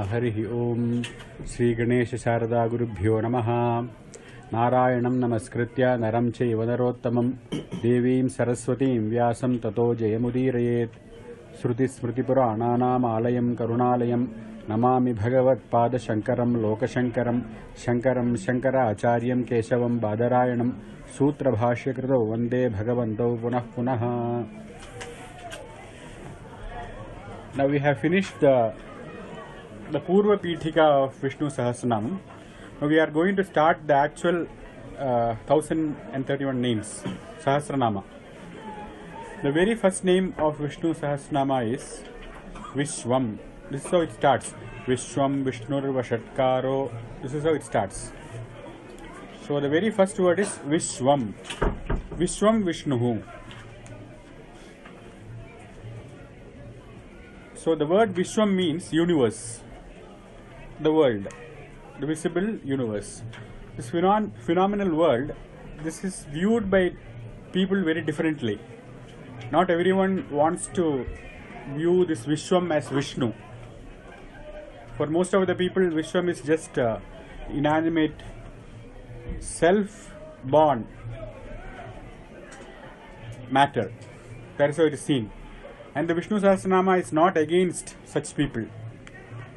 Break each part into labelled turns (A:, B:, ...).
A: हरिः ओम श्री गणेश शारदा गुरुभ्यो नमः। नारायणं नमस्कृत्य नरं चैव नरोत्तमं देवीं सरस्वतीं व्यासं ततो जयमुदीरयेत्। श्रुतिस्मृतिपुराणानाम् आलयं करुणालयं नमामि भगवत्पादशङ्करं लोकशङ्करं शङ्करं शङ्कराचार्यं केशवं बादरायणं सूत्रभाष्यकृतौ वन्दे भगवन्तौ पुनः पुनः। Now we have finished the Purva Pithika of Vishnu Sahasranama. Now we are going to start the actual 1031 names, Sahasranama. The very first name of Vishnu Sahasranama is Vishwam. This is how it starts. Vishwam Vishnur Vashatkaro. This is how it starts. So the very first word is Vishwam. Vishwam Vishnuhu. So the word Vishwam means universe. The world, the visible universe. This phenomenal world, this is viewed by people very differently. Not everyone wants to view this Vishwam as Vishnu. For most of the people, Vishwam is just inanimate, self-born matter. That is how it is seen. And the Vishnu Sahasranama is not against such people.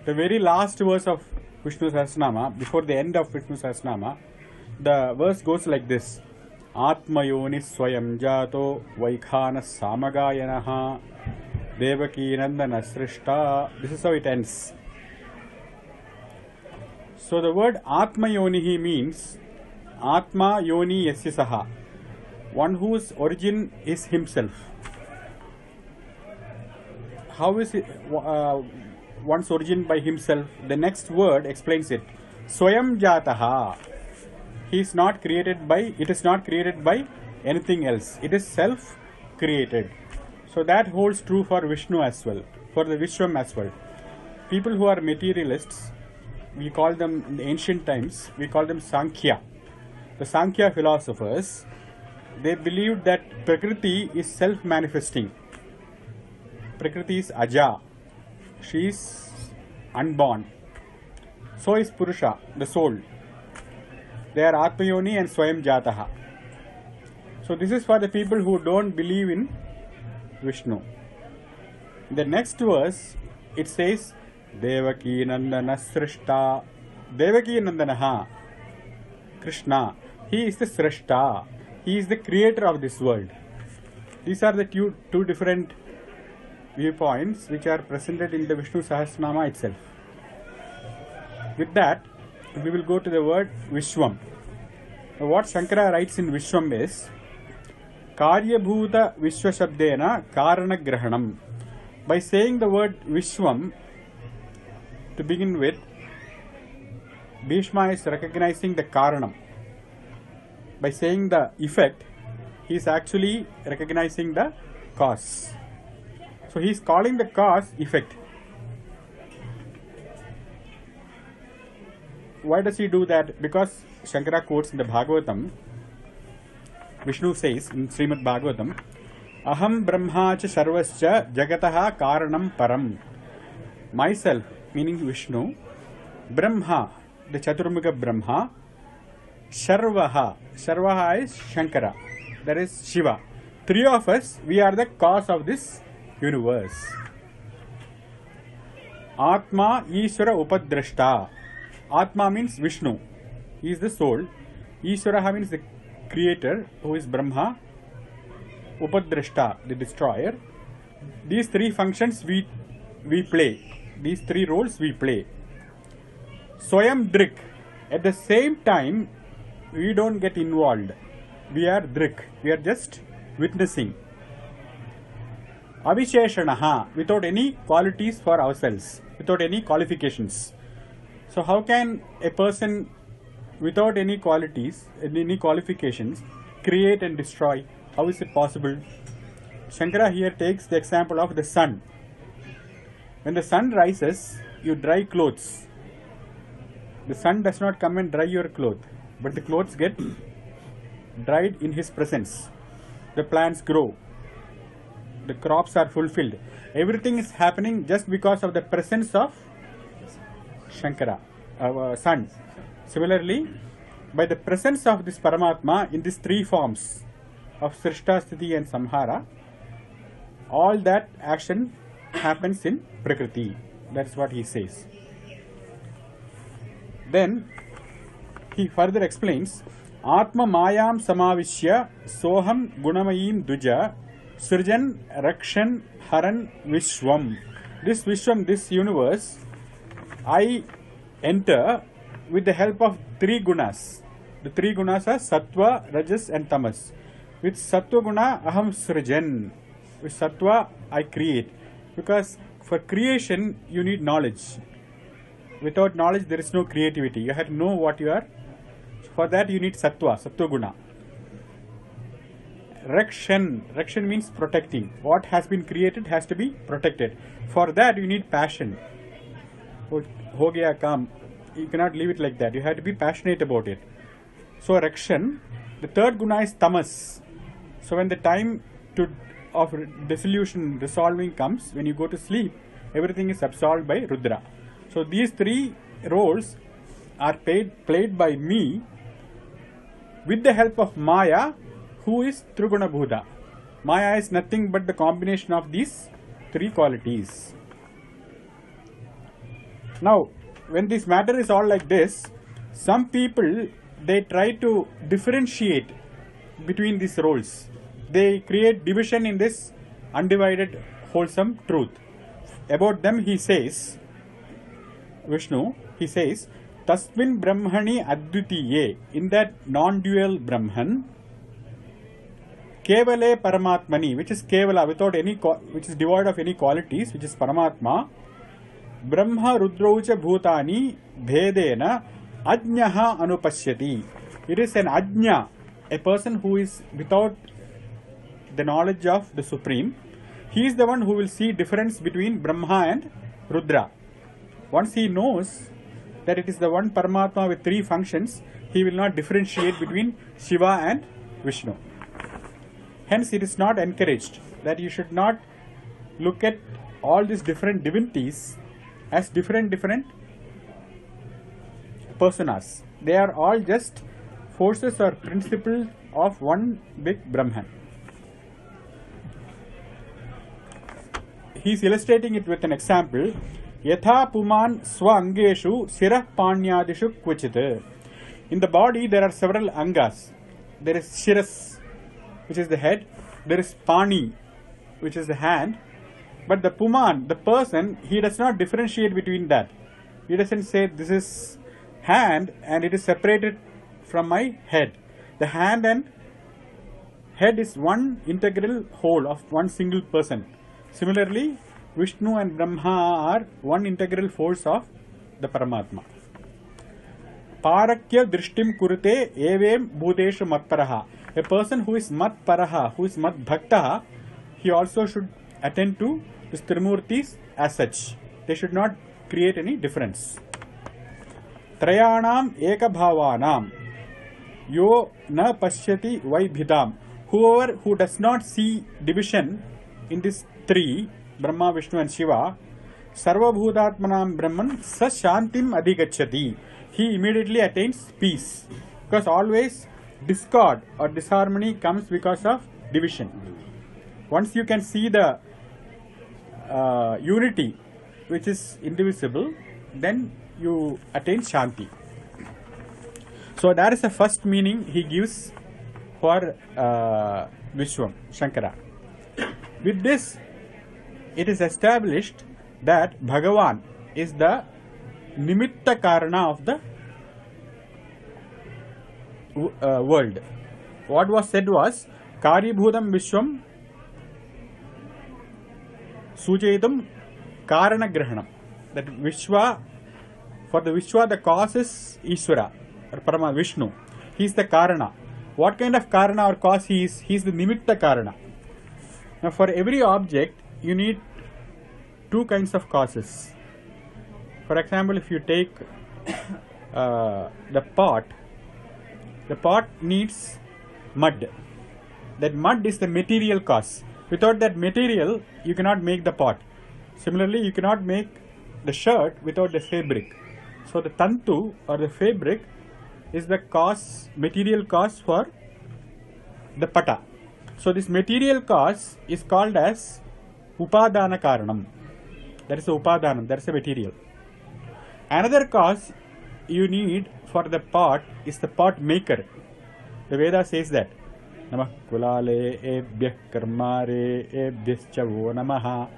A: The very last verse of Vishnu Sahasranama, before the end of Vishnu Sahasranama, the verse goes like this: Atmayoni swayam jato vaikhana samagayanaha devaki nandana srishta. This is how it ends. So the word Atmayonihi means Atma Yoni Yasya Saha, one whose origin is himself. How is it one's origin by himself? The next word explains it. Swayam Jataha. He is not created by, it is not created by anything else. It is self-created. So that holds true for Vishnu as well, for the Vishwam as well. People who are materialists, we call them in the ancient times, we call them Sankhya. The Sankhya philosophers, they believed that Prakriti is self-manifesting. Prakriti is Aja. She is unborn. So is Purusha, the soul. They are Atmayoni and Swayam Jataha. So this is for the people who don't believe in Vishnu. In the next verse, it says, Devaki Nandana Srishta. Devaki Nandanaha. Krishna. He is the Srishta. He is the creator of this world. These are the two different viewpoints which are presented in the Vishnu Sahasranama itself. With that, we will go to the word Vishwam. Now, what Shankara writes in Vishwam is Karyabhuta Vishwashabdena Karanagrahanam. By saying the word Vishwam, to begin with, Bhishma is recognizing the Karanam. By saying the effect, he is actually recognizing the cause. So he is calling the cause effect. Why does he do that? Because Shankara quotes in the Bhagavatam, Vishnu says in Srimad Bhagavatam, Aham Brahma cha Sarvascha Jagataha Karanam Param. Myself, meaning Vishnu, Brahma, the Chaturmukha Brahma, Sarvaha, Sarvaha is Shankara, that is Shiva. Three of us, we are the cause of this universe. Atma Ishvara Upadrashta. Atma means Vishnu. He is the soul. Ishvara means the creator, who is Brahma. Upadrashta, the destroyer. These three functions we play. These three roles we play. Swayam Drik. At the same time, we don't get involved. We are Drik. We are just witnessing. Avisheshanaha, without any qualities for ourselves, without any qualifications. So how can a person without any qualities, any qualifications, create and destroy? How is it possible? Shankara here takes the example of the sun. When the sun rises, you dry clothes. The sun does not come and dry your clothes, but the clothes get dried in his presence. The plants grow. The crops are fulfilled. Everything is happening just because of the presence of Shankara, our son. Similarly, by the presence of this Paramatma in these three forms of Srishta, Sthiti and Samhara, all that action happens in Prakriti. That's what he says. Then he further explains, Atma Mayam Samavishya Soham Gunamayim Duja Srijan Rakshan Haran Vishwam. This Vishwam, this universe, I enter with the help of three gunas. The three gunas are Sattva, Rajas and Tamas. With Sattva Guna, Aham Srijan. With Sattva, I create. Because for creation, you need knowledge. Without knowledge, there is no creativity. You have to know what you are. For that, you need Sattva, Sattva Guna. Rakshan means protecting. What has been created has to be protected. For that, you need passion. Ho gaya kaam. You cannot leave it like that. You have to be passionate about it. So Rakshan. The third guna is Tamas. So when the time of dissolution, dissolving comes, when you go to sleep, everything is absorbed by Rudra. So these three roles are played by me with the help of Maya, who is Triguna Bhuta. Maya is nothing but the combination of these three qualities. Now, when this matter is all like this, some people, they try to differentiate between these roles. They create division in this undivided, wholesome truth. About them he says, Vishnu, he says, Tasmin Brahmani Advitiye, in that non-dual Brahman, Kevale Paramatmani, which is Kevala, without any, which is devoid of any qualities, which is Paramatma, Brahma Rudrocha Bhutani Bhedena Ajnaha Anupashyati. It is an Ajna, a person who is without the knowledge of the Supreme. He is the one who will see difference between Brahma and Rudra. Once he knows that it is the one Paramatma with three functions, he will not differentiate between Shiva and Vishnu. Hence, it is not encouraged that you should not look at all these different divinities as different personas. They are all just forces or principles of one big Brahman. He is illustrating it with an example. Yatha puman swangeshu sirah panyadishu kvichit. In the body there are several angas. There is shiras, which is the head. There is pani, which is the hand. But the puman, the person, he does not differentiate between that. He doesn't say this is hand and it is separated from my head. The hand and head is one integral whole of one single person. Similarly, Vishnu and Brahma are one integral force of the Paramatma. Parakya drishtim kurute evem bhuteshu matparaha. A person who is matparaha, who is matbhaktaha, he also should attend to these Trimurtis as such. They should not create any difference. Trayanam ekabhavanam yo na pashyati vaibhidam. Whoever who does not see division in these three, Brahma, Vishnu and Shiva, Sarva Bhutatmanam Brahman sa shantim adhigacchati. He immediately attains peace. Because always discord or disharmony comes because of division. Once you can see the unity which is indivisible, then you attain Shanti. So that is the first meaning he gives for Vishwam, Shankara. With this, it is established that Bhagavan is the Nimitta Karana of the world. What was said was, Karibhudam Vishwam Sujayitam Karana Grahanam. That Vishwa, for the Vishwa, the cause is Ishvara or Parama Vishnu. He is the Karana. What kind of Karana or cause he is? He is the Nimitta Karana. Now, for every object, you need two kinds of causes. For example, if you take the pot needs mud. That mud is the material cause. Without that material, you cannot make the pot. Similarly, you cannot make the shirt without the fabric. So the tantu or the fabric is the cause, material cause for the pata. So this material cause is called as upadana karanam. That is a upadanam, that is a material. Another cause you need for the pot is the pot maker. The Veda says that Namah kulale ebhyah karmare ebhyascha vo namaha.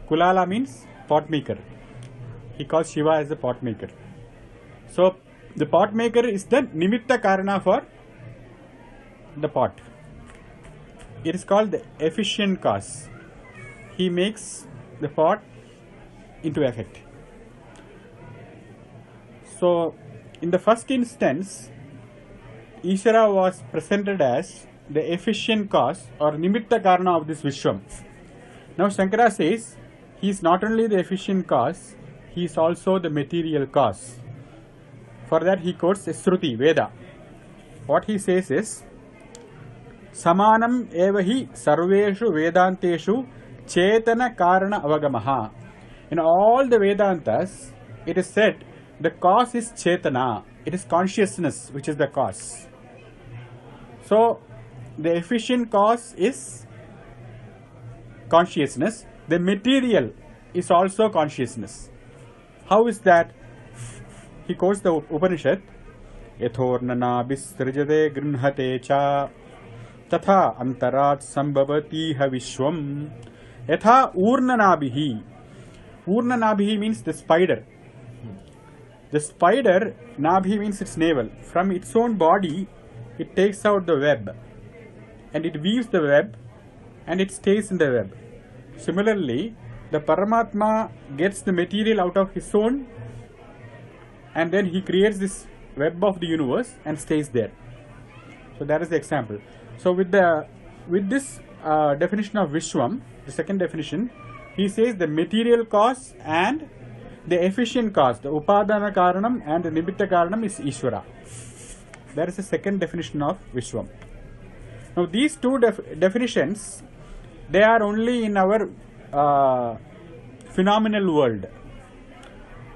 A: Kulala means pot maker. He calls Shiva as the pot maker. So the pot maker is the nimitta karana for the pot. It is called the efficient cause. He makes the pot into effect. So in the first instance, Ishvara was presented as the efficient cause or nimitta karana of this Vishwam. Now Shankara says he is not only the efficient cause, he is also the material cause. For that he quotes a Shruti, Veda. What he says is Samanam evahi sarveshu vedanteshu chetana karana avagamaha. In all the Vedantas, it is said the cause is chetana. It is consciousness which is the cause. So the efficient cause is consciousness. The material is also consciousness. How is that? He quotes the Upanishad, Yathornana bisrjade grinhate cha tatha antarat sambhavati ha vishwam yatha urnanabihi. Urnanabihi means the spider. The spider, nabhi means its navel. From its own body, it takes out the web and it weaves the web and it stays in the web. Similarly, the Paramatma gets the material out of his own and then he creates this web of the universe and stays there. So that is the example. So with this definition of Vishwam, the second definition, he says the material cause and the efficient cause, the upadana karanam and the nimitta karanam is Ishvara. That is the second definition of Vishwam. Now these two definitions, they are only in our phenomenal world.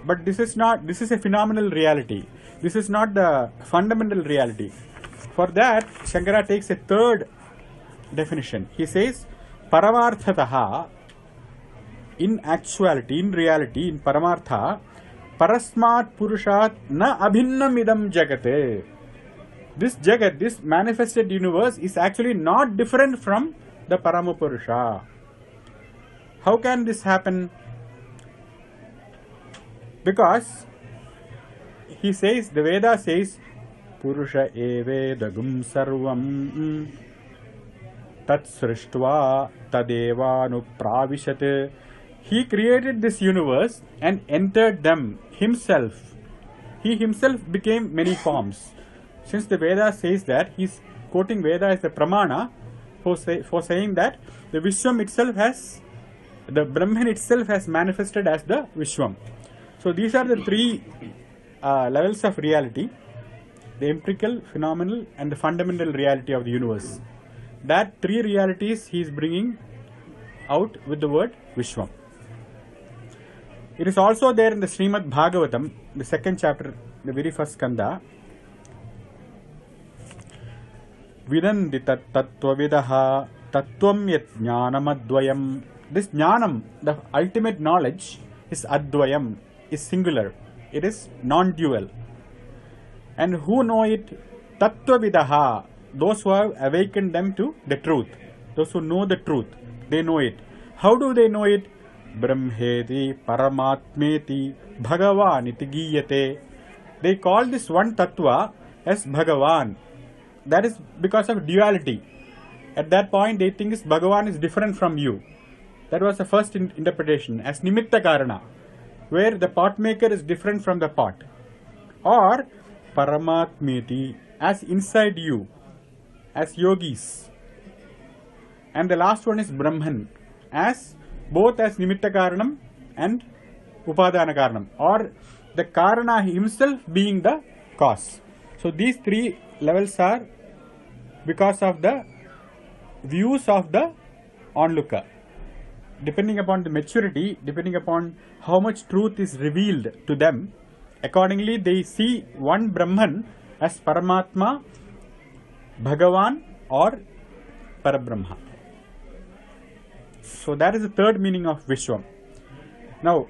A: But this is a phenomenal reality. This is not the fundamental reality. For that, Shankara takes a third definition. He says, Paramarthataha, in actuality, in reality, in Paramartha, Parasmat Purushat na abhinnam idam jagate. This jagat, this manifested universe is actually not different from the Paramapurusha. How can this happen? Because he says, the Veda says, Purusha evedagum sarvam tat srishtva tadevanu pravishat. He created this universe and entered them himself. He himself became many forms. Since the Veda says that, he is quoting Veda as the pramana for saying that the Vishwam itself has, the Brahman itself has manifested as the Vishwam. So these are the three levels of reality: the empirical, phenomenal and the fundamental reality of the universe. That three realities he is bringing out with the word Vishwam. It is also there in the Srimad Bhagavatam, the second chapter, the very first skanda. Vidandita tattvavidaha tattvam yat jnanamadvayam. This jnanam, the ultimate knowledge, is advayam, is singular. It is non-dual. And who know it? Tattvavidaha, those who have awakened them to the truth. Those who know the truth, they know it. How do they know it? Brahmeti Paramatmeti Bhagavan iti giyate. They call this one tattva as Bhagavan. That is because of duality. At that point they think this Bhagavan is different from you. That was the first interpretation as nimitta karana, where the pot maker is different from the pot. Or Paramatmeti, as inside you, as yogis. And the last one is Brahman, as both as nimitta karanam and upadana karanam, or the karana himself being the cause. So these three levels are because of the views of the onlooker. Depending upon the maturity, depending upon how much truth is revealed to them, Accordingly, they see one Brahman as Paramatma, Bhagavan or Parabrahma. So that is the third meaning of Vishwam. Now,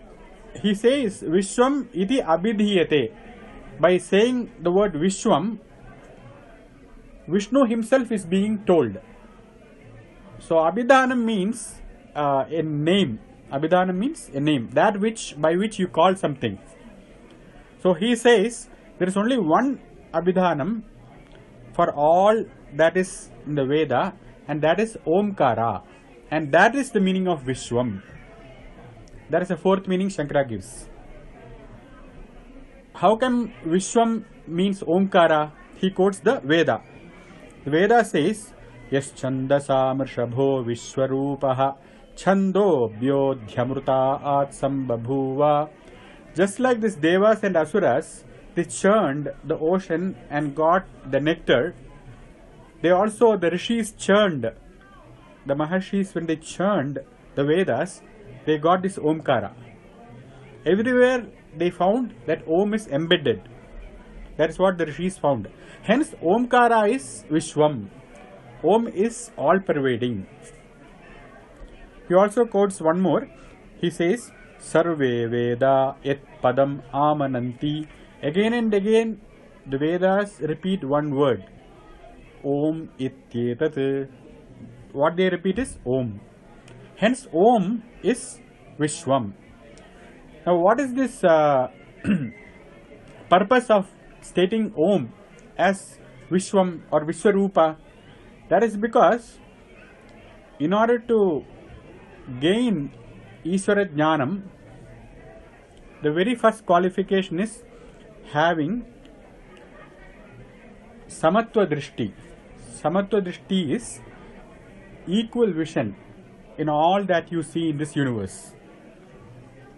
A: he says Vishwam iti abhidhiyate. By saying the word Vishwam, Vishnu himself is being told. So Abhidhanam means a name. Abhidhanam means a name, that which by which you call something. So he says there is only one Abhidhanam for all that is in the Veda, and that is Omkara, and that is the meaning of Vishwam. That is the fourth meaning Shankara gives. How come Vishwam means Omkara? He quotes the Veda. The Veda says, Yas chandasa mrshabho vishwarupaha chando byodhyamruta sambabhuva. Just like these devas and asuras, they churned the ocean and got the nectar. They also, the rishis churned, the maharshis, when they churned the Vedas, they got this Omkara. Everywhere they found that Om is embedded. That is what the rishis found. Hence, Omkara is Vishwam. Om is all-pervading. He also quotes one more. He says, Sarve Veda et Padam Amananti. Again and again, the Vedas repeat one word. Om ityetat. What they repeat is Om. Hence, Om is Vishwam. Now, what is this purpose of stating Om as Vishwam or Vishwarupa? That is because in order to gain Ishvara Jnanam, the very first qualification is having Samatva Drishti. Samatva Drishti is equal vision in all that you see in this universe.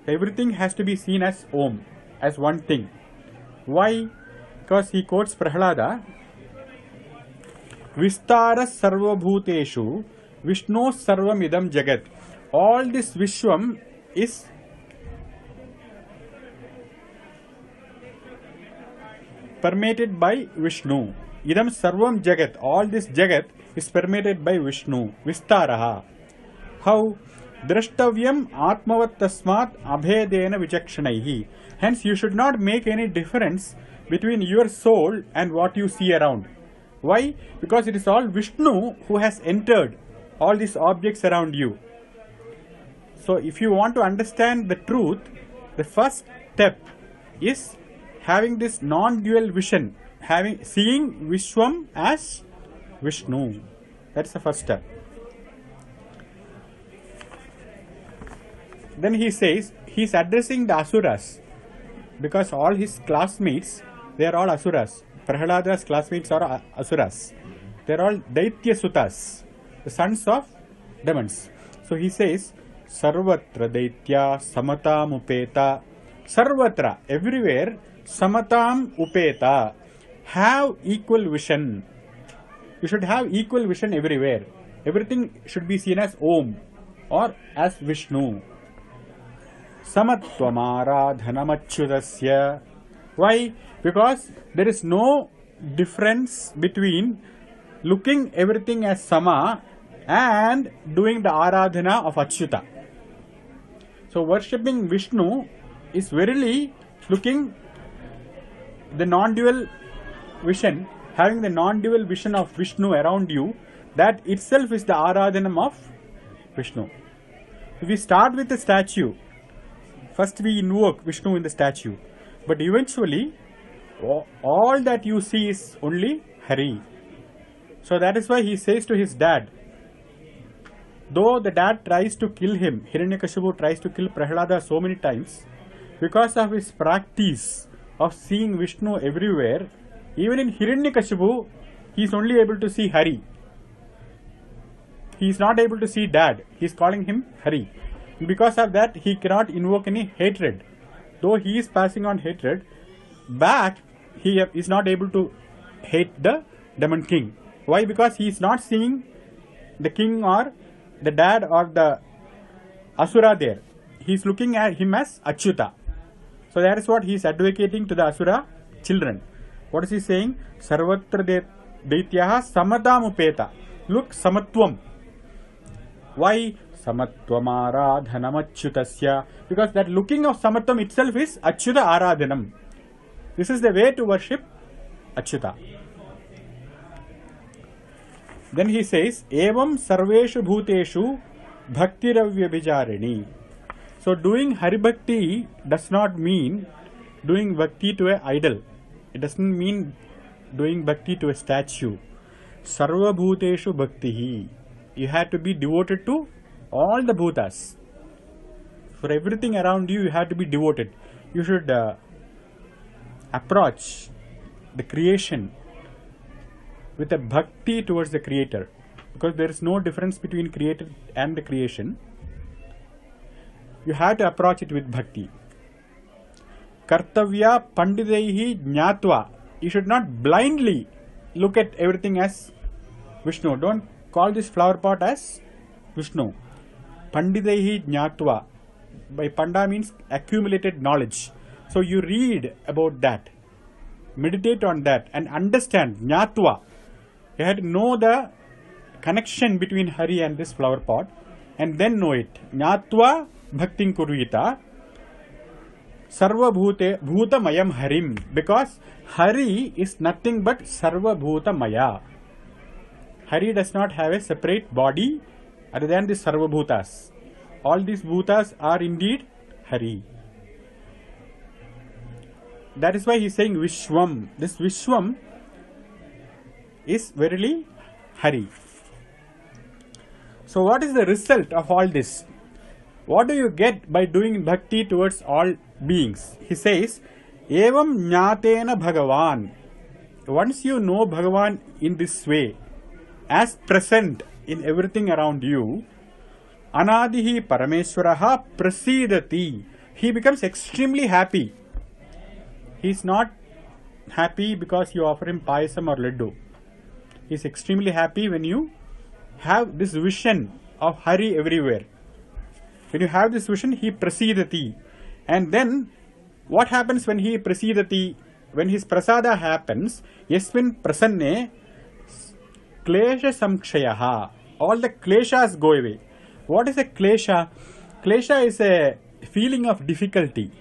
A: Everything has to be seen as Om, as one thing. Why? Because he quotes Prahlada, Vistara sarva bhuteshu Vishnu sarvam idam jagat. All this Vishwam is permeated by Vishnu. Idam sarvam jagat. All this jagat is permeated by Vishnu. Vistaraha. How? Drashtavyam atmavat tasmat abhedena vichakshanaihi. Hence, you should not make any difference between your soul and what you see around. Why? Because it is all Vishnu who has entered all these objects around you. So, if you want to understand the truth, the first step is having this non-dual vision, seeing Vishwam as Vishnu. That's the first step. Then he says, he is addressing the asuras, because all his classmates, they are all asuras. Prahlada's classmates are asuras. They are all Daitya Sutas, the sons of demons. So he says, Sarvatra Daitya Samatam Upeta. Sarvatra, everywhere, Samatam Upeta. Have equal vision. You should have equal vision everywhere. Everything should be seen as Om or as Vishnu. Samattvamaradhanamachyudasya. Why? Because there is no difference between looking everything as Sama and doing the Aradhana of Achyuta. So worshipping Vishnu is verily looking the non-dual vision, having the non-dual vision of Vishnu around you. That itself is the Aradhanam of Vishnu. If we start with the statue, first we invoke Vishnu in the statue, but eventually all that you see is only Hari. So that is why he says to his dad, though the dad tries to kill him, Hiranyakashipu tries to kill Prahlada so many times, because of his practice of seeing Vishnu everywhere, even in Hiranyakashipu, he is only able to see Hari. He is not able to see dad. He is calling him Hari. Because of that, he cannot invoke any hatred. Though he is passing on hatred, back he is not able to hate the demon king. Why? Because he is not seeing the king or the dad or the asura there. He is looking at him as Achyuta. So that is what he is advocating to the Asura children. What is he saying? Sarvatra Daityaha Samatam Upeta. Look, Samatvam. Why? Samatvam Aradhanam Achyutasya. Because that looking of Samatvam itself is Achyuta Aradhanam. This is the way to worship Achyuta. Then he says, Evam Sarveshu Bhuteshu Bhaktiravya Vijarini. So doing Hari Bhakti does not mean doing Bhakti to an idol. It doesn't mean doing Bhakti to a statue. Sarva Bhuteshu Bhaktihi. You have to be devoted to all the bhutas. For everything around you, you have to be devoted. You should approach the creation with a bhakti towards the creator, because there is no difference between creator and the creation. You have to approach it with bhakti. Kartavya pandidaihi jnatva. You should not blindly look at everything as Vishnu. Don't call this flower pot as Vishnu. Pandidaihi jnatva. By panda means accumulated knowledge. So you read about that, meditate on that, and understand jnatva. You have to know the connection between Hari and this flower pot, and then know it. Jnatva bhaktin kurvita sarva bhuta mayam harim. Because Hari is nothing but sarva bhuta maya. Hari does not have a separate body other than the sarva bhutas. All these bhutas are indeed Hari. That is why he is saying Vishwam. This Vishwam is verily Hari. So what is the result of all this? What do you get by doing bhakti towards all beings? He says, Evam jnatena Bhagavan. Once you know Bhagavan in this way, as present in everything around you, Anadihi Parameshwaraha Prasidati. He becomes extremely happy. He is not happy because you offer him payasam or laddu. He is extremely happy when you have this vision of Hari everywhere. When you have this vision, he prasidati. And then what happens when he prasidati? When his prasada happens, yasmin prasanne klesha samkshayaha. All the kleshas go away. What is a klesha? Klesha is a feeling of difficulty.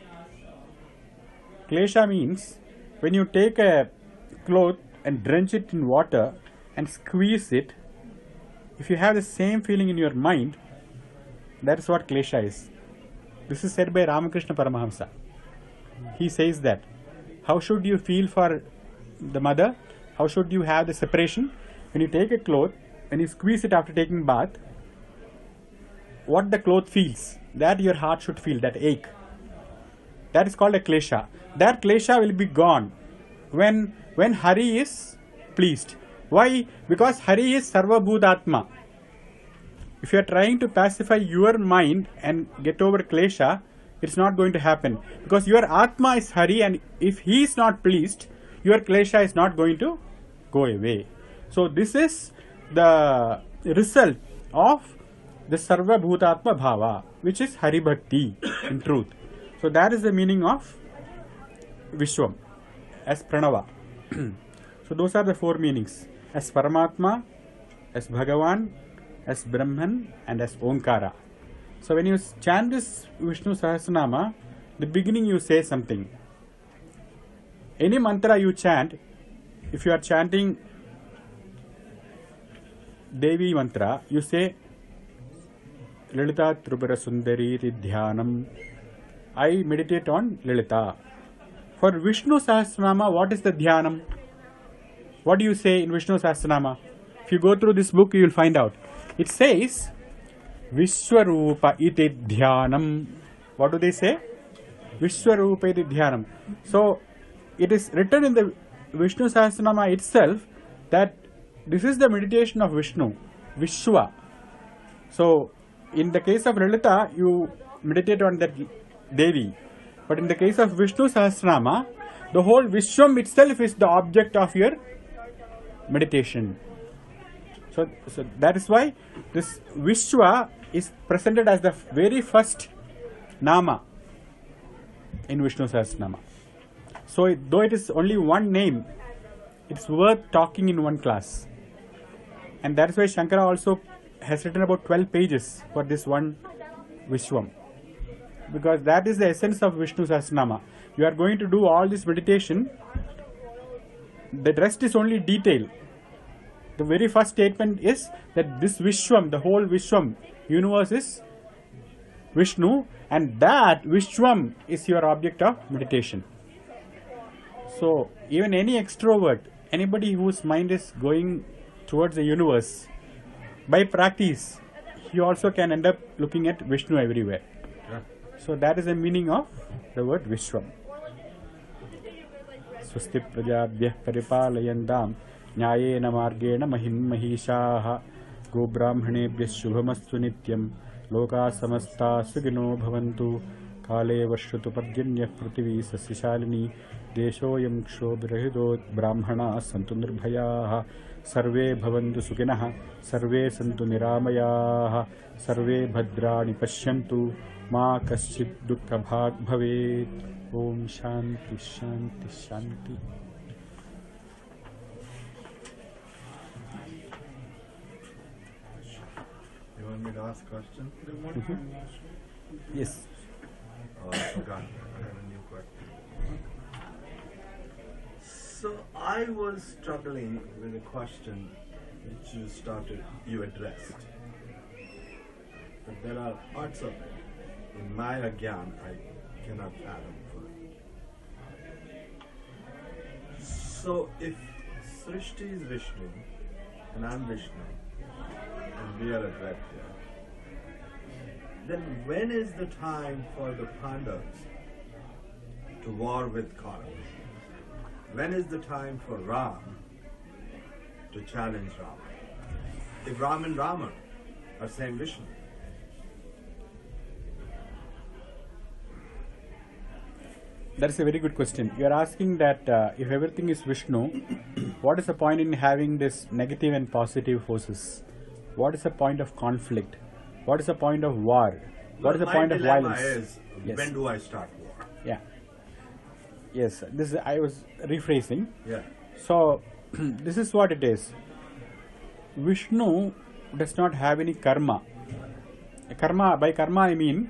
A: Klesha means when you take a cloth and drench it in water and squeeze it, if you have the same feeling in your mind, that is what klesha is. This is said by Ramakrishna Paramahamsa. He says that. How should you feel for the mother? How should you have the separation? When you take a cloth and you squeeze it after taking bath, what the cloth feels, that your heart should feel, that ache. That is called a klesha. That klesha will be gone when Hari is pleased. Why? Because Hari is Sarva Bhutatma. If you are trying to pacify your mind and get over klesha, it's not going to happen. Because your Atma is Hari, and if he is not pleased, your klesha is not going to go away. So this is the result of the Sarva Bhutatma Bhava, which is Hari Bhakti in truth. So that is the meaning of Vishwam as Pranava. So those are the four meanings: as Paramatma, as Bhagavan, as Brahman, and as Omkara. So when you chant this Vishnu Sahasranama, the beginning you say something. Any mantra you chant, if you are chanting Devi mantra, you say Lalita Trupara Sundari Dhyanam. I meditate on Lalita. For Vishnu Sahasranama, what is the Dhyanam? What do you say in Vishnu Sahasranama? If you go through this book, you will find out. It says Vishwarupa iti Dhyanam. What do they say? Vishwarupa iti Dhyanam. So it is written in the Vishnu Sahasranama itself that this is the meditation of Vishnu, Vishwa. So in the case of Lalita, you meditate on that Devi. But in the case of Vishnu Sahasranama, the whole Vishwam itself is the object of your meditation. So that is why this Vishwa is presented as the very first Nama. in Vishnu Sahasranama. So though it is only one name, it's worth talking in one class. And that's why Shankara also has written about 12 pages for this one Vishwam. Because that is the essence of Vishnu Sahasranama. You are going to do all this meditation. The rest is only detail. The very first statement is that this Vishwam, the whole Vishwam, universe is Vishnu, and that Vishwam is your object of meditation. So even any extrovert, anybody whose mind is going towards the universe, by practice, he also can end up looking at Vishnu everywhere.
B: Yeah.
A: So that is the meaning of the word Vishwam. Swasti prajabhyah paripalayantam nyayena margena mahim mahishaha go brahmanebhyah shubhamastu nityam loka samasta sugino bhavantu kale varshatu parjanyah prithvi sasyashalini deshoyam kshobirahido brahmana santu nirbhayaha sarve bhavantu sukhinah sarve santu niramayaha sarve bhadrani pashyantu ma kaschid dukkha bhag bhavet. Om Shanti Shanti Shanti.
B: You want me to ask a question?
A: Yes.
B: Oh, I forgot. I have a new question. So I was struggling with a question which you addressed. But there are parts of it in my agyan I cannot fathom. So if Srishti is Vishnu and I'm Vishnu and we are Advaita, then when is the time for the Pandavas to war with Kaurava? When is the time for Ram to challenge Rama? If Ram and Rama are same Vishnu.
A: That is a very good question. You are asking that if everything is Vishnu, what is the point in having this negative and positive forces? What is the point of conflict? What is the point of war? What is the point of violence?
B: Is,
A: yes.
B: When do I start war?
A: Yeah. Yes. This is, I was rephrasing.
B: Yeah.
A: So this is what it is. Vishnu does not have any karma. Karma, by karma I mean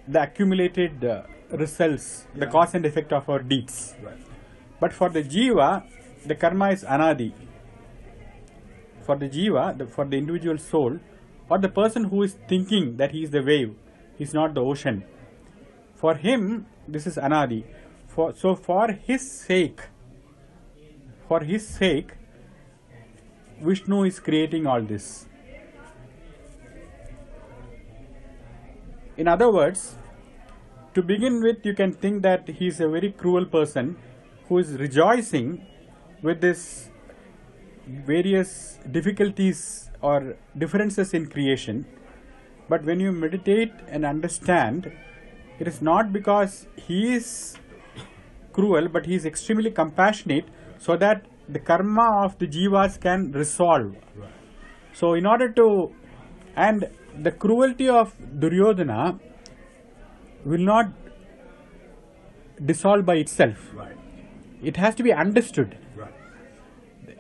A: the accumulated results, the cause and effect of our deeds.
B: Right.
A: But for the jiva, the karma is anadi. For the jiva, for the individual soul, or the person who is thinking that he is the wave, he is not the ocean. For him, this is anadi. So for his sake, Vishnu is creating all this. In other words, to begin with, you can think that he is a very cruel person who is rejoicing with this various difficulties or differences in creation. But when you meditate and understand, it is not because he is cruel, but he is extremely compassionate so that the karma of the jivas can resolve.
B: Right.
A: So in order to, and the cruelty of Duryodhana will not dissolve by itself.
B: Right.
A: It has to be understood.
B: Right.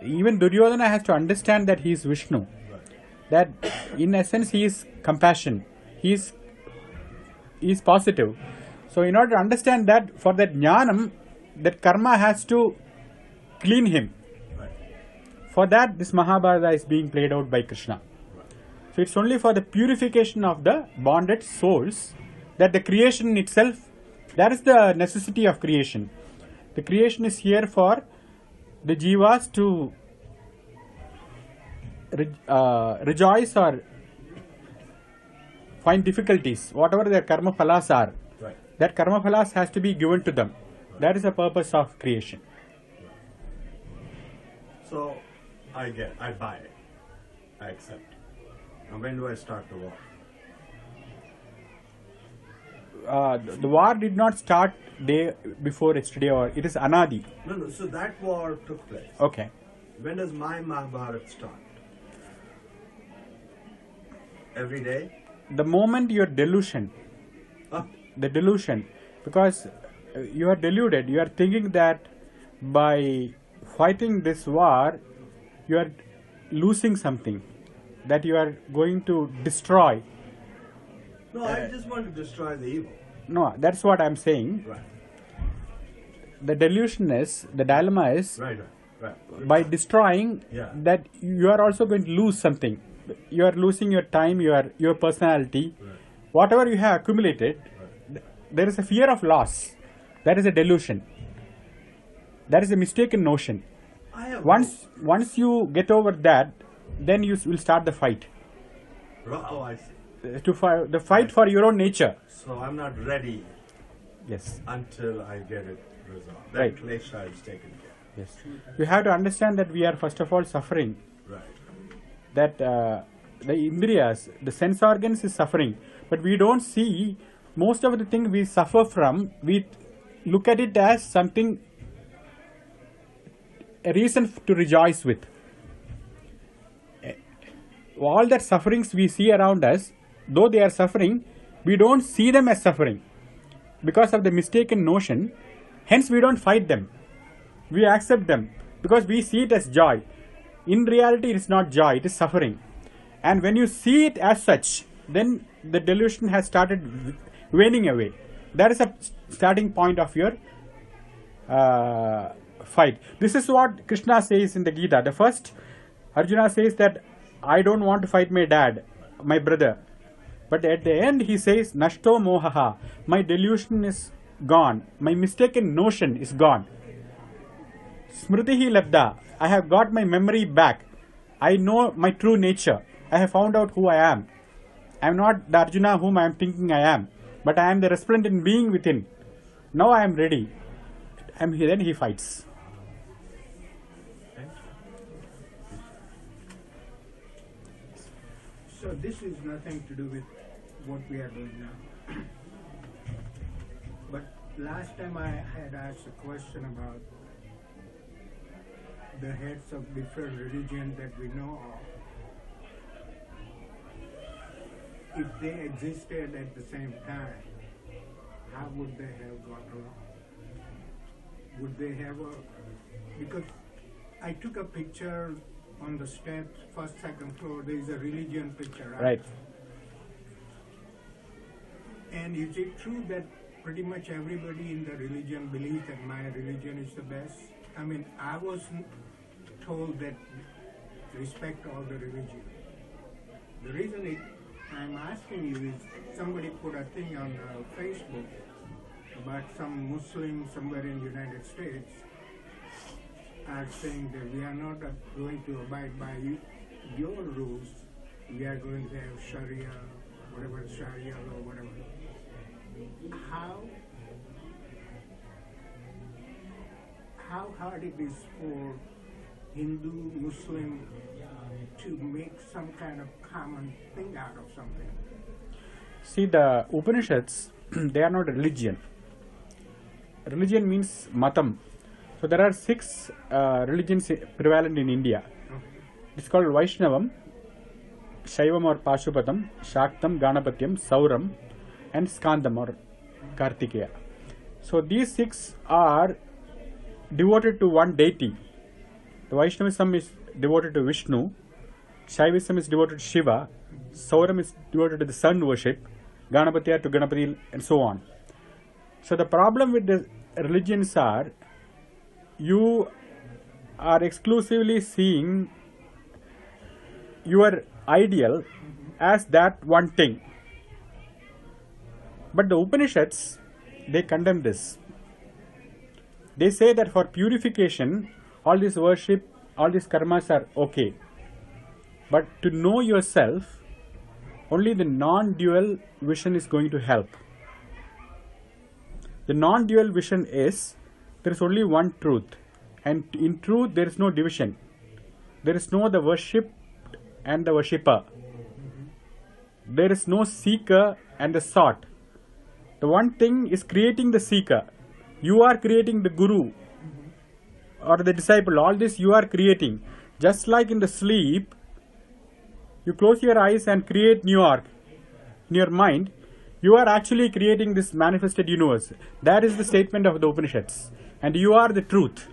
A: Even Duryodhana has to understand that he is Vishnu.
B: Right.
A: That in essence he is compassion. He is positive. So in order to understand that, for that jnanam, that karma has to clean him.
B: Right.
A: For that, this Mahabharata is being played out by Krishna.
B: Right.
A: So it's only for the purification of the bonded souls that the creation itself, that is the necessity of creation. The creation is here for the jivas to rejoice or find difficulties, whatever their karma phalas are.
B: Right.
A: That karma phalas has to be given to them.
B: Right.
A: That is the purpose of creation.
B: So I buy it. I accept. Now when do I start the war?
A: The war did not start day before yesterday, or it is anadi.
B: No. So that war took place.
A: Okay.
B: When does my Mahabharata start? Every day?
A: The moment your delusion,
B: Ah,
A: the delusion, because you are deluded. You are thinking that by fighting this war, you are losing something, that you are going to destroy.
B: No, I just want to destroy the evil.
A: No, that's what I'm saying.
B: Right.
A: The delusion is, the dilemma is,
B: Right.
A: by destroying,
B: Yeah.
A: that you are also going to lose something. You are losing your time, your personality.
B: Right.
A: Whatever you have accumulated, there is a fear of loss. That is a delusion. That is a mistaken notion.
B: I have
A: Once you get over that, then you will start the fight.
B: Oh, I see.
A: The fight for your own nature.
B: So I'm not ready
A: Yes.
B: until I get it resolved. That
A: Right.
B: klesha is taken care
A: Yes. You have to understand that we are first of all suffering.
B: of. Right.
A: That the indriyas, the sense organs is suffering, but we don't see most of the thing we suffer from. We look at it as something, a reason to rejoice with. All that sufferings we see around us, though they are suffering, we don't see them as suffering because of the mistaken notion. Hence, we don't fight them. We accept them because we see it as joy. In reality, it is not joy, it is suffering. And when you see it as such, then the delusion has started waning away. That is a starting point of your fight. This is what Krishna says in the Gita. The first, Arjuna says that I don't want to fight my dad, my brother. But at the end he says, Nashto mohaha, my delusion is gone. My mistaken notion is gone. Smritihi labda, I have got my memory back. I know my true nature. I have found out who I am. I am not the Arjuna whom I am thinking I am, but I am the resplendent being within. Now I am ready. Then he fights.
C: So this is nothing to do with what we are doing now. But last time I had asked a question about the heads of different religions that we know of. If they existed at the same time, how would they have got along? Would they have because I took a picture on the steps, first, second floor, there is a religion picture, right?
A: Right.
C: And is it true that pretty much everybody in the religion believes that my religion is the best? I mean, I was told that respect all the religion. The reason I'm asking you is somebody put a thing on Facebook about some Muslim somewhere in the United States are saying that we are not going to abide by your rules. We are going to have Sharia, whatever Sharia law, whatever. How hard it is for Hindu, Muslim to make some kind of common thing out of something?
A: See, the Upanishads, they are not a religion. Religion means matam. So there are 6 religions prevalent in India. It's called Vaishnavam, Shaivam or Pashupatam, Shaktam, Ganapatyam, Sauram, and Skandam or Kartikeya. So these 6 are devoted to one deity. The Vaishnavism is devoted to Vishnu, Shaivism is devoted to Shiva, Sauram is devoted to the sun worship, Ganapatya to Ganapati, and so on. So the problem with the religions are, you are exclusively seeing your ideal as that one thing. But the Upanishads, they condemn this. They say that for purification, all this worship, all these karmas are okay. But to know yourself, only the non-dual vision is going to help. The non-dual vision is, there is only one truth. And in truth, there is no division. There is no the worshipped and the worshipper. There is no seeker and the sought. The one thing is creating the seeker. You are creating the guru or the disciple. All this you are creating. Just like in the sleep, you close your eyes and create New York in your mind. You are actually creating this manifested universe. That is the statement of the Upanishads. And you are the truth.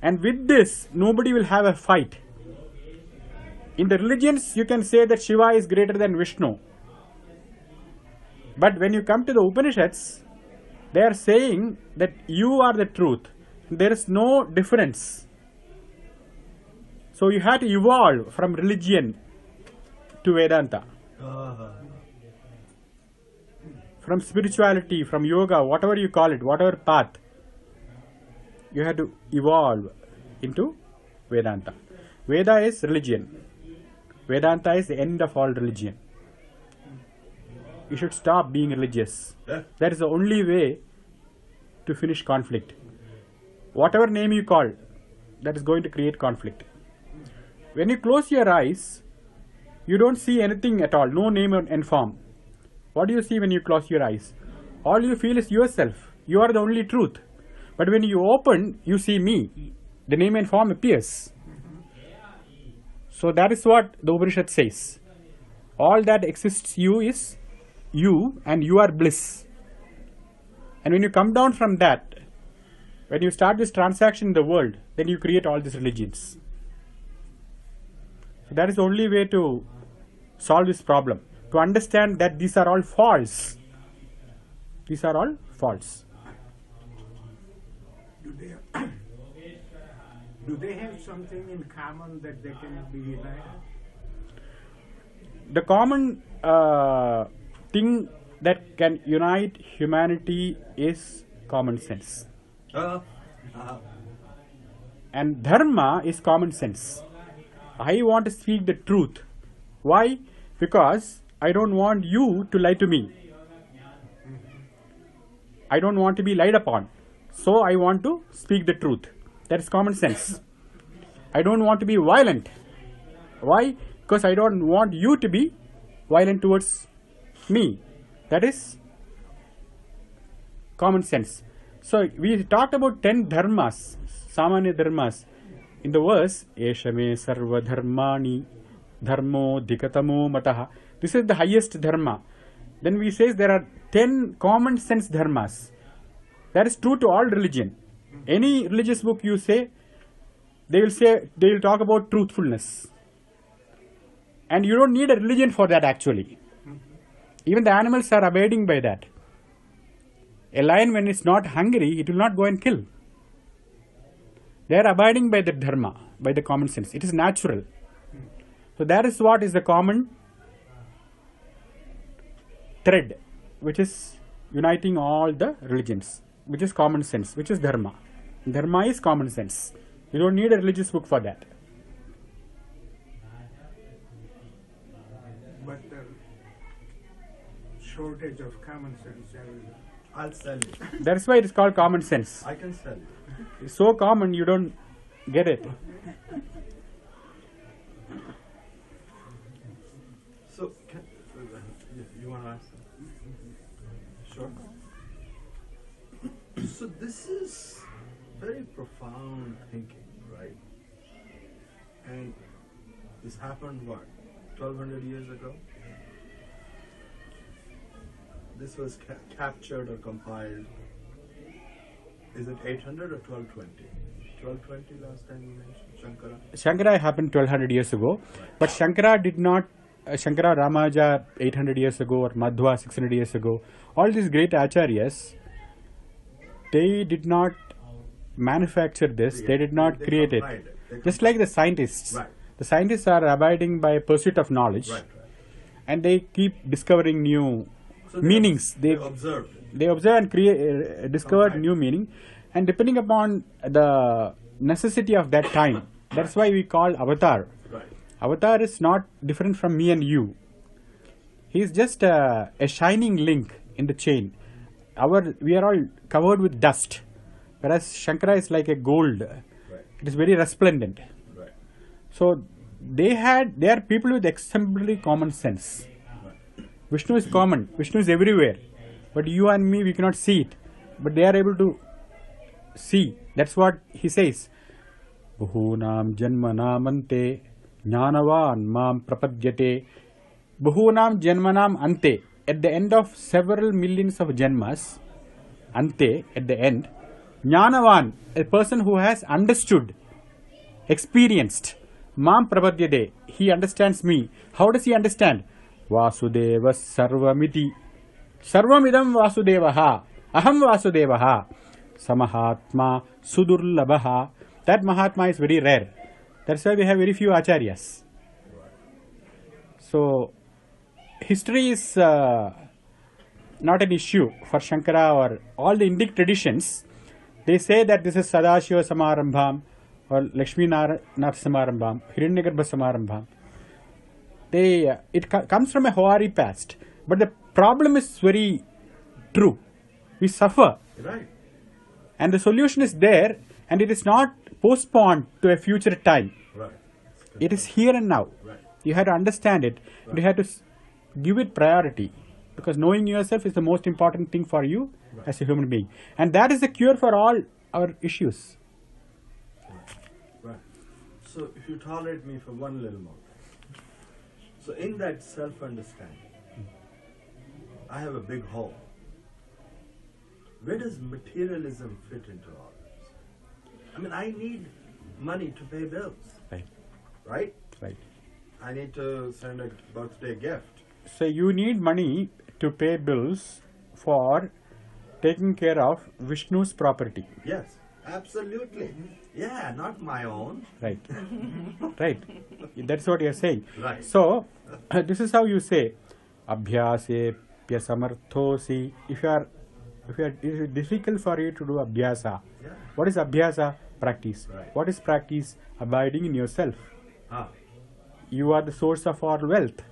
A: And with this, nobody will have a fight. In the religions, you can say that Shiva is greater than Vishnu. But when you come to the Upanishads, they are saying that you are the truth. There is no difference. So you have to evolve from religion to Vedanta. From spirituality, from yoga, whatever you call it, whatever path, you have to evolve into Vedanta. Veda is religion. Vedanta is the end of all religion. You should stop being religious. That is the only way to finish conflict. Whatever name you call, that is going to create conflict. When you close your eyes, you don't see anything at all, no name and form. What do you see when you close your eyes? All you feel is yourself. You are the only truth. But when you open, you see me. The name and form appears. So that is what the Upanishad says. All that exists you is you, and you are bliss. And when you come down from that, when you start this transaction in the world, then you create all these religions. So that is the only way to solve this problem. To understand that these are all false. These are all false.
C: Do they have something in common that they can be united?
A: The common thing that can unite humanity is common sense. And dharma is common sense. I want to speak the truth. Why? Because I don't want you to lie to me. I don't want to be lied upon. So I want to speak the truth. That is common sense. I don't want to be violent. Why? Because I don't want you to be violent towards me. That is common sense. So we talked about 10 dharmas, samanya dharmas. In the verse, Eshame sarva dharmani dharmo dikatamo mataha. This is the highest dharma. Then we say there are 10 common sense dharmas. That is true to all religion. Any religious book you say, they will talk about truthfulness. And you don't need a religion for that actually. Even the animals are abiding by that. A lion, when it's not hungry, it will not go and kill. They are abiding by the dharma, by the common sense. It is natural. So that is what is the common thread, which is uniting all the religions, which is common sense, which is dharma. Dharma is common sense. You don't need a religious book for that.
C: But the shortage of common sense everywhere.
B: I'll sell it.
A: That's why it is called common sense.
B: I can sell it.
A: It's so common you don't get it.
B: So, you want to ask? Sure. So this is very profound thinking, right? And this happened what, 1200 years ago? This was captured or compiled. Is it 800 or 1220? 1220 last time you mentioned Shankara?
A: Shankara happened 1200 years ago, but Shankara did not, Shankara Ramanuja 800 years ago or Madhva 600 years ago, all these great acharyas, they did not manufacture this, they did not create it. Just like the scientists.
B: Right.
A: The scientists are abiding by pursuit of knowledge,
B: Right.
A: and they keep discovering new
B: So
A: meanings.
B: They observed it.
A: They observe and create, discovered
B: Right.
A: new meaning, and depending upon the necessity of that time, that's why we call avatar.
B: Right.
A: Avatar is not different from me and you. He is just a shining link in the chain. We are all covered with dust, whereas Shankara is like a gold.
B: Right.
A: It is very resplendent.
B: Right.
A: So they are people with exemplary common sense.
B: Right.
A: Vishnu is common. Vishnu is everywhere. But you and me, we cannot see it. But they are able to see. That's what he says. Bahunam janmanam ante jnanavan mam prapadyate. Bahunam janmanam ante. at the end of several millions of janmas, ante, at the end, Jnanavan, a person who has understood, experienced, Mam Prapadyade, he understands me. How does he understand? Vasudeva Sarvamiti. Sarvamidam Vasudevaha. Aham Vasudevaha. Samahatma Sudurlabaha. That Mahatma is very rare. That's why we have very few acharyas. So, history is not an issue for Shankara or all the Indic traditions. They say that this is Sadashiva Samarambham or Lakshmi Narasamarambham, Hiranyagarbha Samarambham. It comes from a Hawari past. But the problem is very true. We suffer.
B: Right.
A: And the solution is there, and it is not postponed to a future time.
B: Right.
A: It is here and now.
B: Right.
A: You have to understand it.
B: Right.
A: You have to give it priority. Because knowing yourself is the most important thing for you as a human being. And that is the cure for all our issues.
B: Right. So if you tolerate me for one little more. So in that self-understanding, I have a big hole. Where does materialism fit into all this? I mean, I need money to pay bills.
A: Right.
B: Right?
A: Right.
B: I need to send a birthday gift.
A: So you need money to pay bills for taking care of Vishnu's property.
B: Yes, absolutely. Yeah, not my own.
A: Right. Right. That's what you're saying.
B: Right.
A: So, this is how you say, Abhyase pya samarthosi. If it is difficult for you to do abhyasa,
B: Yeah.
A: what is abhyasa? Practice.
B: Right.
A: What is practice? Abiding in yourself.
B: Ah,
A: You are the source of all wealth.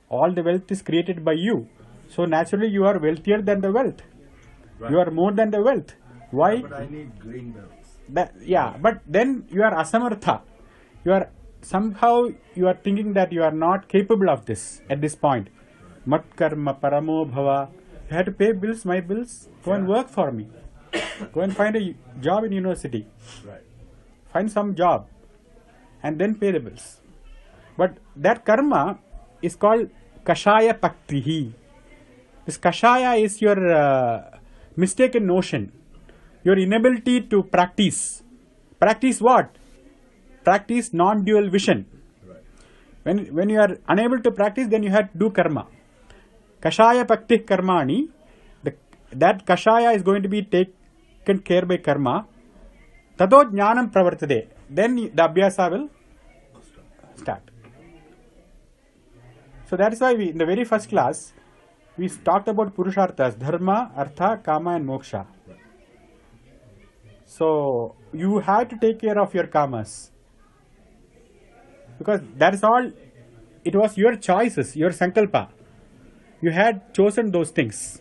A: All the wealth is created by you. So naturally you are wealthier than the wealth.
B: right.
A: You are more than the wealth. Why?
B: Yeah, but I need green bills.
A: But then you are asamartha. Somehow you are thinking that you are not capable of this at this point. Mat karma paramo bhava. You have to pay bills, my bills. Go and work for me. Go and find a job in university.
B: Right.
A: Find some job and then pay the bills. But that karma is called kashaya paktihi. This kashaya is your mistaken notion, your inability to practice. Practice what? Practice non-dual vision.
B: Right.
A: When you are unable to practice, then you have to do karma. Kashaya paktih karmani. That kashaya is going to be taken care by karma. Tado jnanam pravartade. Then the abhyasa will start. So that is why in the very first class, we talked about purusharthas, dharma, artha, kama and moksha. So you have to take care of your kamas. Because that is all, it was your choices, your sankalpa. You had chosen those things.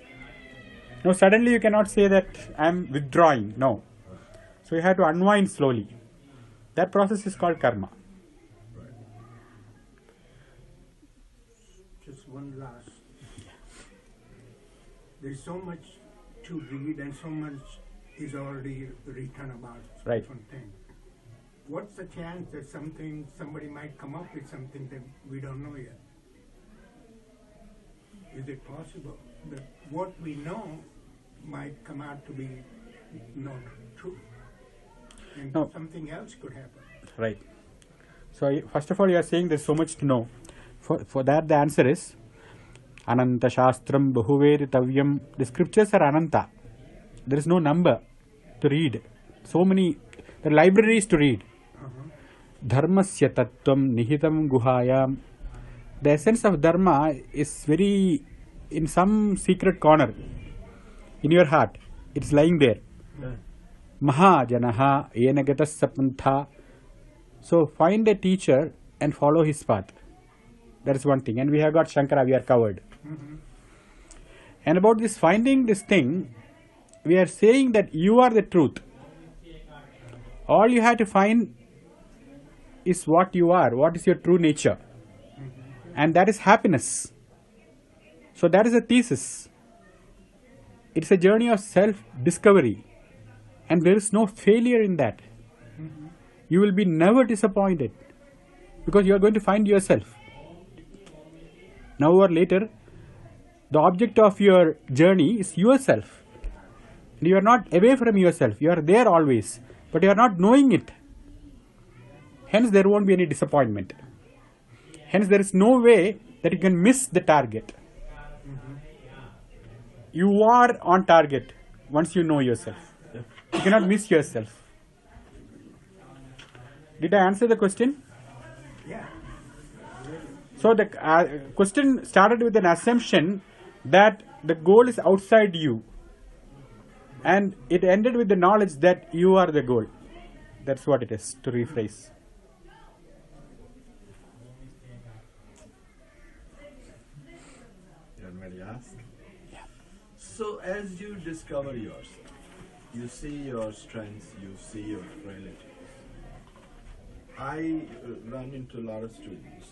A: Now suddenly you cannot say that I am withdrawing. No. So you have to unwind slowly. That process is called karma.
C: Just one last. There is so much to read and so much is already written about
A: Right.
C: different things. What's the chance that somebody might come up with something that we don't know yet? Is it possible that what we know might come out to be not true? And
A: No.
C: something else could happen.
A: Right. So first of all, you are saying there is so much to know. For that, the answer is Ananta Shastram Bahuvedittavyam. The scriptures are Ananta. There is no number to read. So many, there are libraries to read. Dharmasya tattvam nihitam guhayam. The essence of dharma is very in some secret corner in your heart. It's lying there. Mahajanaha yenagatas sapantha. So find a teacher and follow his path. That is one thing. And we have got Shankara, we are covered. And about this finding this thing, we are saying that you are the truth. All you have to find is what you are, what is your true nature. And that is happiness. So that is a thesis. It's a journey of self-discovery. And there is no failure in that. You will be never disappointed. Because you are going to find yourself. Now or later, The object of your journey is yourself. You are not away from yourself. You are there always, but you are not knowing it. Hence, there won't be any disappointment. Hence, there is no way that you can miss the target. You are on target once you know yourself. You cannot miss yourself. Did I answer the question?
C: Yeah.
A: So the question started with an assumption that the goal is outside you, and it ended with the knowledge that you are the goal. That's what it is, to rephrase.
B: Anybody ask? Yeah. So as you discover yourself, you see your strengths, you see your frailties. I run into a lot of students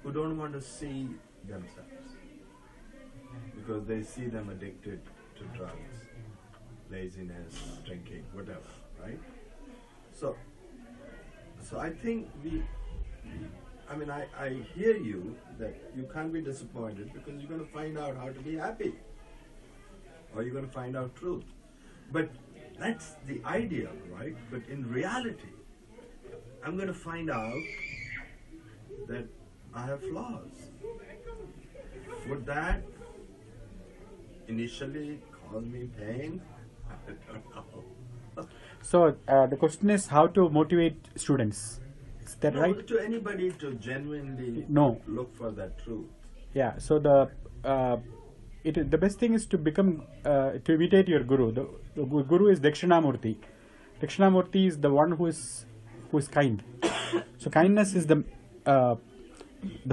B: who don't want to see themselves because they see them addicted to drugs, laziness, drinking, whatever, right? So I think I hear you that you can't be disappointed because you're going to find out how to be happy, or you're going to find out truth. But that's the ideal, right? But in reality, I'm going to find out that I have flaws. Would that initially cause me pain? I don't know.
A: So the question is how to motivate students. Is that right?
B: To anybody to genuinely look for that truth.
A: Yeah. So the best thing is to become to imitate your guru. The guru is Dakshinamurti. Dakshinamurti is the one who is kind. So kindness is the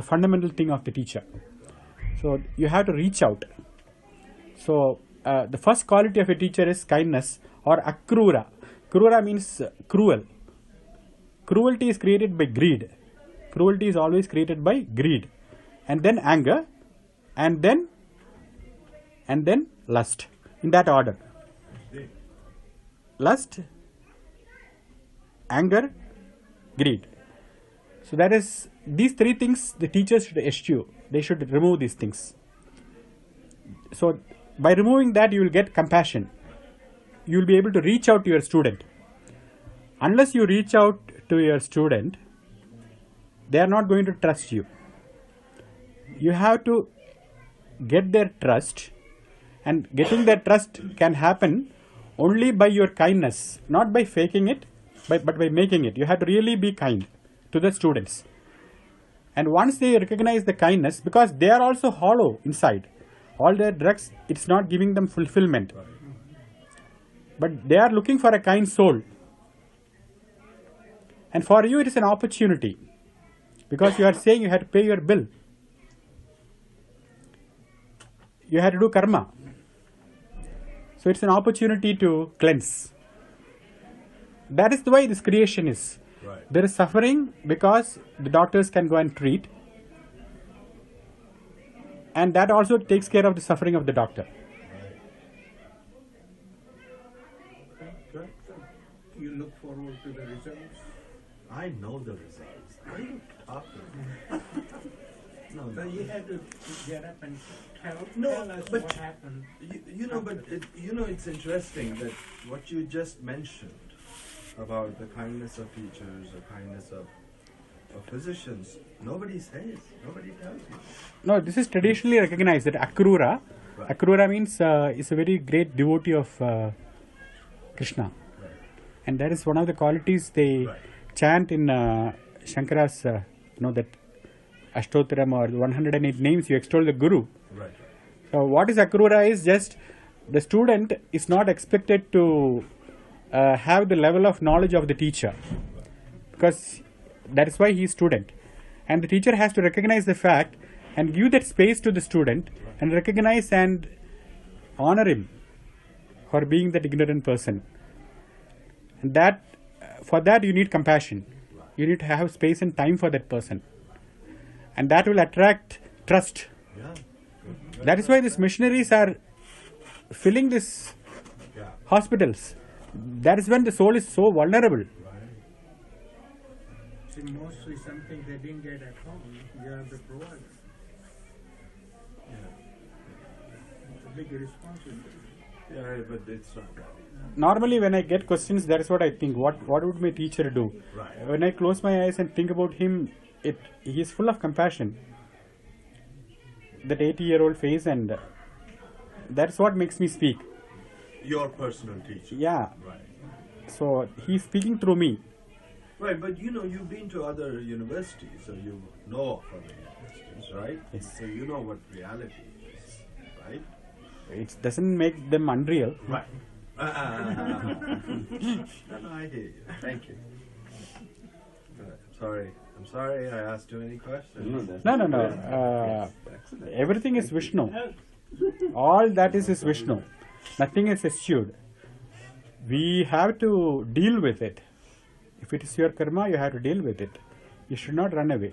A: fundamental thing of the teacher. So you have to reach out. So the first quality of a teacher is kindness or akrura. Krura means cruel. Cruelty is created by greed. Cruelty is always created by greed, and then anger, and then lust. In that order: lust, anger, greed. So that is, these three things the teachers should eschew. They should remove these things. So by removing that, you will get compassion. You will be able to reach out to your student. Unless you reach out to your student, they are not going to trust you. You have to get their trust, and getting their trust can happen only by your kindness, not by faking it, but by making it. You have to really be kind to the students. And once they recognize the kindness, because they are also hollow inside, all their drugs, it's not giving them fulfillment. But they are looking for a kind soul. And for you, it is an opportunity, because you are saying you have to pay your bill. You have to do karma. So it's an opportunity to cleanse. That is the way this creation is.
B: Right.
A: There is suffering because the doctors can go and treat. And that also takes care of the suffering of the doctor.
B: Good.
C: You look forward to the results.
B: I know the results. What are you talking about? No,
C: So you had to get up and tell us
B: but
C: what happened.
B: It's interesting that what you just mentioned about the kindness of teachers, the kindness of physicians, nobody says, nobody tells you.
A: No, this is traditionally recognized that Akrura.
B: Right.
A: Akrura means is a very great devotee of Krishna.
B: Right.
A: And that is one of the qualities they chant in Shankara's, that Ashtotaram or the 108 names you extol the Guru.
B: Right.
A: So what is Akrura is just the student is not expected to have the level of knowledge of the teacher, because that is why he is student. And the teacher has to recognize the fact and give that space to the student and recognize and honor him for being that ignorant person. And that for that you need compassion. You need to have space and time for that person. And that will attract trust.
B: Yeah. Good.
A: That is why these missionaries are filling these hospitals. That is when the soul is so vulnerable.
C: See, mostly something they didn't get at home. You have the provider. a big responsibility.
B: Yeah, but it's not that.
A: Normally, when I get questions, that is what I think. What would my teacher do?
B: Right.
A: When I close my eyes and think about him, he is full of compassion. That 80-year-old face, and that's what makes me speak.
B: Your personal teacher.
A: Yeah.
B: Right.
A: So he's speaking through me.
B: Right, but you've been to other universities, so you know of other universities, right?
A: Yes.
B: So you know what reality is, right?
A: It doesn't make them unreal.
B: Right. No, I hear you. Thank you. I'm sorry I asked too many questions.
A: No. Everything is Vishnu. All that is Vishnu. Nothing is eschewed. We have to deal with it. If it is your karma, you have to deal with it. You should not run away.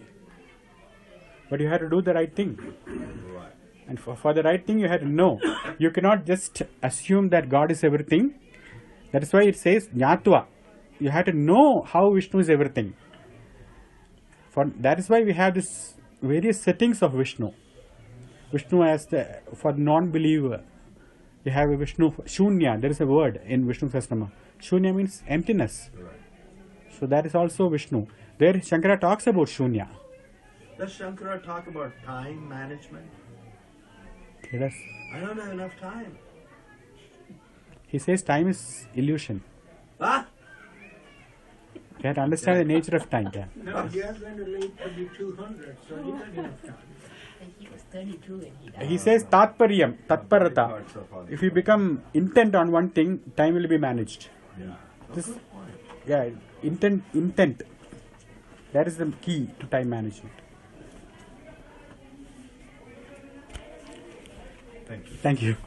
A: But you have to do the right thing.
B: Right.
A: And for the right thing, you have to know. You cannot just assume that God is everything. That is why it says Jnatva. You have to know how Vishnu is everything. That is why we have this various settings of Vishnu. Vishnu for non-believer. You have a Vishnu Shunya. There is a word in Vishnu Sahasranama. Shunya means emptiness.
B: Right.
A: So that is also Vishnu. There Shankara talks about Shunya.
B: Does Shankara talk about time management?
A: He does.
B: I don't have enough time.
A: He says time is illusion.
B: Ah!
A: You have to understand the nature of time. Yeah.
C: No, he is going to live to be 200, so he got enough time.
D: And he was 32 when he died.
A: He says Tatparyam, Tatparata.
B: Parts of all
A: If you become intent on one thing, time will be managed.
B: Yeah.
A: This, yeah, intent. That is the key to time management.
B: Thank you.
A: Thank you.